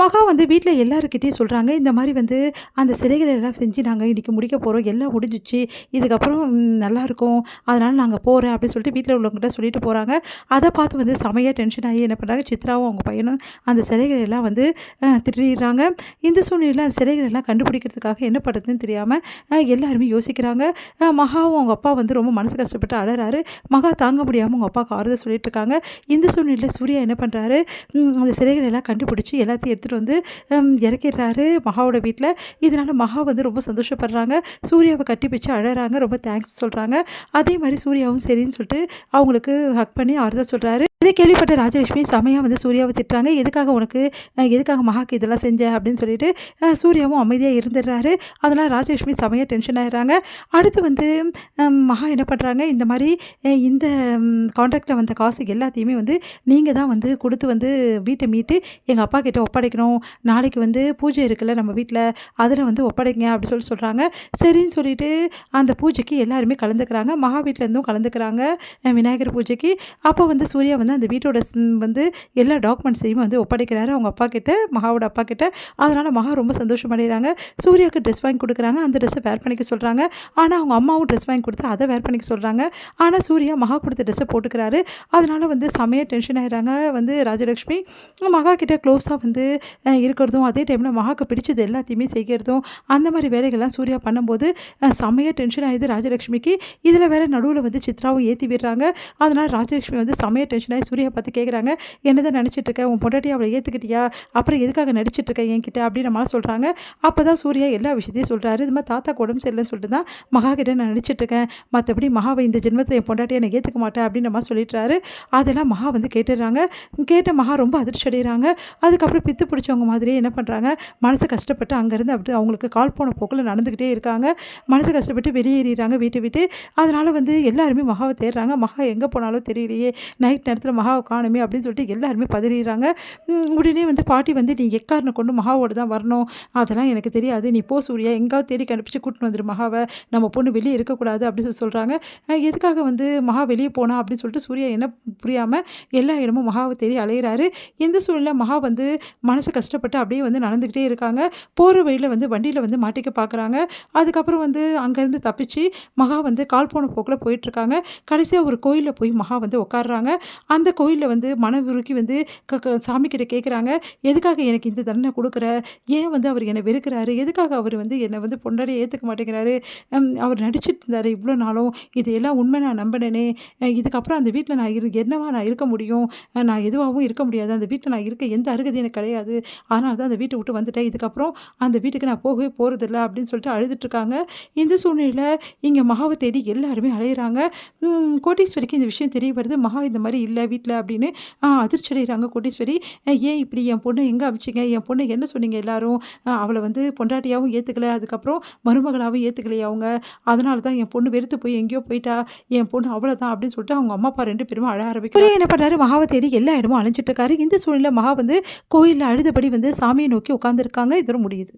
மகா வந்து வீட்டில் எல்லாருக்கிட்டேயும் சொல்கிறாங்க, இந்த மாதிரி வந்து அந்த சிலைகளை எல்லாம் செஞ்சு நாங்கள் இன்றைக்கி முடிக்க போகிறோம், எல்லாம் முடிஞ்சிச்சு, இதுக்கப்புறம் நல்லாயிருக்கும், அதனால் நாங்கள் போகிறேன் அப்படின்னு சொல்லிட்டு வீட்டில் உள்ளவங்ககிட்ட சொல்லிட்டு போகிறாங்க. அதை பார்த்து வந்து செமையாக டென்ஷன் ஆகி என்ன பண்ணுறாங்க, சித்ராவும் அவங்க பையனும் அந்த சிலைகள் எல்லாம் வந்து திட்டிடுறாங்க. இந்த சூழ்நிலையில் அந்த சிலைகள் எல்லாம் கண்டுபிடிக்கிறதுக்காக என்ன பண்ணுறதுன்னு தெரியாமல் எல்லாருமே யோசிக்கிறாங்க. மகாவும் அவங்க அப்பா வந்து ரொம்ப மனசு கஷ்டப்பட்டு அழறாரு. மகா தாங்க முடியாமல் அவங்க அப்பாவுக்கு ஆறுதல் சொல்லிட்டு இருக்காங்க. இந்த சூழ்நிலையில் சூர்யா என்ன பண்ணுறாரு, அந்த சிலைகள் எல்லாம் கண்டுபிடிச்சி எல்லாத்தையும் எடுத்துகிட்டு வந்து இறக்கிடுறாரு மகாவோட வீட்டில். இதனால் மகா வந்து ரொம்ப சந்தோஷப்படுறாங்க. சூர்யாவை கட்டி பிடிச்சி அழறாங்க, ரொம்ப தேங்க்ஸ் சொல்கிறாங்க. அதே மாதிரி சூர்யாவும் சரின்னு சொல்லிட்டு அவங்களுக்கு ஹக் பண்ணி ஆறுதல் சொல்கிறாரு. இதை கேள்விப்பட்ட ராஜலட்சுமி செமையாக வந்து சூர்யாவை திட்டுறாங்க. எதுக்காக மகாக்கு இதெல்லாம் செஞ்ச அப்படின்னு சொல்லிட்டு சூர்யாவும் அமைதியாக இருந்துடுறாரு. அதனால் ராஜலட்சுமி செமையாக டென்ஷன் ஆகிடுறாங்க. அடுத்து வந்து மகா என்ன பண்ணுறாங்க, இந்த மாதிரி இந்த கான்ட்ராக்டில் வந்த காசு எல்லாத்தையுமே வந்து நீங்கள் தான் வந்து கொடுத்து வந்து வீட்டை மீட்டு எங்கள் அப்பா கிட்ட ஒப்படைக்கணும், நாளைக்கு வந்து பூஜை இருக்குல்ல நம்ம வீட்டில், அதில் வந்து ஒப்படைங்க அப்படி சொல்கிறாங்க. சரின்னு சொல்லிட்டு அந்த பூஜைக்கு எல்லாருமே கலந்துக்கிறாங்க. மகா வீட்டிலேருந்தும் கலந்துக்கிறாங்க விநாயகர் பூஜைக்கு. அப்போ வந்து சூர்யா வந்து அந்த வீட்டோட வந்து எல்லா டாக்குமெண்ட்ஸையும் வந்து ஒப்படைக்கிறாரு அவங்க அப்பா கிட்ட, மகாவோட அப்பா கிட்ட. அதனால் மகா ரொம்ப சந்தோஷம் அடைகிறாங்க. சூர்யாவுக்கு ட்ரெஸ் வாங்கி கொடுக்குறாங்க, அந்த ட்ரெஸ்ஸை வேர் பண்ணிக்க சொல்கிறாங்க. ஆனால் அவங்க அம்மாவும் ட்ரெஸ் வாங்கி கொடுத்து அதை வேர் பண்ணிக்க சொல்கிறாங்க. ஆனால் சூர்யா மகா கொடுத்த ட்ரெஸ்ஸை போட்டுக்கிறாரு. அதனால் வந்து செமையாக டென்ஷன் ஆகிறாங்க வந்து ராஜலட்சுமி. மகா கிட்ட க்ளோஸாக வந்து இருக்கிறதும், அதே டைமில் மகாவுக்கு பிடிச்சது எல்லாத்தையுமே செய்கிறதும், அந்த மாதிரி வேலைகள்லாம் சூர்யா பண்ணும்போது செமையாக டென்ஷன் ஆகிடுது ராஜலட்சுமிக்கு. இதில் வேறு நடுவில் வந்து சித்ராவும் ஏற்றி விடுறாங்க. அதனால் ராஜலட்சுமி வந்து செமையாக டென்ஷன் ஆகி சூர்யா பார்த்து கேட்குறாங்க, என்னதான் நினச்சிட்ருக்க, உன் பொண்டாட்டி அவளை ஏற்றுக்கிட்டியா, அப்புறம் எதுக்காக நடிச்சிட்ருக்க என்கிட்ட அப்படின்னு நம்மளால் சொல்கிறாங்க. அப்போ தான் சூர்யா எல்லா விஷயத்தையும் சொல்கிறாரு. இது மாதிரி தாத்தாக்கு உடம்பு சரியில்லைன்னு சொல்லிட்டு தான் மகா கிட்ட நான் நடிச்சிட்ருக்கேன், மற்றபடி மகாவை இந்த ஜென்மத்தில் என் பொண்டாட்டியை நான் ஏற்றுக்க மாட்டேன் அப்படின்னு நம்ம சொல்லிட்டுறாரு. அதெல்லாம் மகா வந்து கேட்டுடுறாங்க. கேட்ட மகா ரொம்ப அதிர்ச்சி அடைகிறாங்க. அதுக்கப்புறம் பித்து பிடிச்சவங்க மாதிரியே என்ன பண்ணுறாங்க, மனசு கஷ்டப்பட்டு அங்கேருந்து அப்படி அவங்களுக்கு கால் போன போக்கில் நடந்துக்கிட்டே இருக்காங்க. மனசு கஷ்டப்பட்டு வெளியேறிடுறாங்க வீட்டை விட்டு. அதனால் வந்து எல்லாருமே மகாவை தேடுறாங்க. மகா எங்கே போனாலும் தெரியலையே, நைட் நேரத்தில் மகாவை காணுமே அப்படின்னு சொல்லிட்டு எல்லாருமே பதறிடுறாங்க. உடனே வந்து பாட்டி வந்து நீ எக்காரனை கொண்டு மகாவோடு தான் வரணும், அதெல்லாம் எனக்கு தெரியாது, நீ போ சூர்யா, எங்காவது தேடி கண்டுபிடிச்சி கூட்டின்னு வந்துடு மகாவை, நம்ம பொண்ணு வெளியே இருக்கக்கூடாது அப்படின்னு சொல்கிறாங்க. எதுக்காக வந்து மகா வெளியே போனா அப்படின்னு சொல்லிட்டு சூர்யா என்ன புரியாமல் எல்லா இடமும் மகாவை தேடி அலையிறாரு. இந்த சூழ்நிலை மகா வந்து மனசு கஷ்டப்பட்டு அப்படியே வந்து நடந்துக்கிட்டே இருக்காங்க. போகிற வழியில் வந்து வண்டியில் வந்து மாட்டிக்க பார்க்குறாங்க. அதுக்கப்புறம் வந்து அங்கேருந்து தப்பிச்சு மகா வந்து கால் போன போக்கில் போயிட்டுருக்காங்க. கடைசியாக ஒரு கோயிலில் போய் மகா வந்து உட்காடுறாங்க. அந்த கோயிலில் வந்து மனவிருக்கி வந்து சாமிக்கிட்ட கேட்குறாங்க, எதுக்காக எனக்கு இந்த தண்டனை கொடுக்குற, ஏன் வந்து அவர் என்னை வெறுக்கிறாரு, எதுக்காக அவர் வந்து என்னை வந்து பொண்டாடியை ஏற்றுக்க மாட்டேங்கிறாரு, அவர் நடிச்சிட்டு இருந்தார் இவ்வளோ நாளும், இதையெல்லாம் உண்மை நான் நம்பினேனே, இதுக்கப்புறம் அந்த வீட்டில் நான் என்னவா நான் இருக்க முடியும், நான் எதுவாகவும் இருக்க முடியாது, அந்த வீட்டில் நான் இருக்க எந்த அருகதி எனக்கு கிடையாது, அதனால தான் அந்த வீட்டை விட்டு வந்துட்டேன், இதுக்கப்புறம் அந்த வீட்டுக்கு நான் போகவே போகிறதில்ல அப்படின்னு சொல்லிட்டு அழுதுட்ருக்காங்க. இந்த சூழ்நிலையில் இங்கே மகாவை தேடி எல்லாருமே அலையிறாங்க. கோட்டீஸ்வரிக்கு இந்த விஷயம் தெரிய வருது, மகா இந்த மாதிரி இல்லை வீட்டில் அப்படின்னு அதிர்ச்சி அடைகிறாங்க கோட்டீஸ்வரி. ஏன் இப்படி என் பொண்ணை எங்கே அமிச்சிங்க, என் பொண்ணை என்ன சொன்னீங்க எல்லாரும், அவளை வந்து பொண்டாட்டியாகவும் ஏற்றுக்கல, அதுக்கப்புறம் மருமகளாகவும் ஏற்றுக்கலையே அவங்க, அதனால தான் என் பொண்ணு வெறுத்து போய் எங்கேயோ போயிட்டா, என் பொண்ணு அவ்வளோதான் அப்படின்னு சொல்லிட்டு அவங்க அம்மா அப்பா 2 பேருமே அழ ஆரம்பிக்கிறாங்க. என்ன பண்ணுறாரு, மகாவை தேடி எல்லா இடமும் அலைஞ்சிட்டு இருக்காரு. இந்த சூழ்நிலை மகா வந்து கோயிலில் அழுதபடி வந்து சாமியை நோக்கி உட்காந்துருக்காங்க. இதோட முடியுது.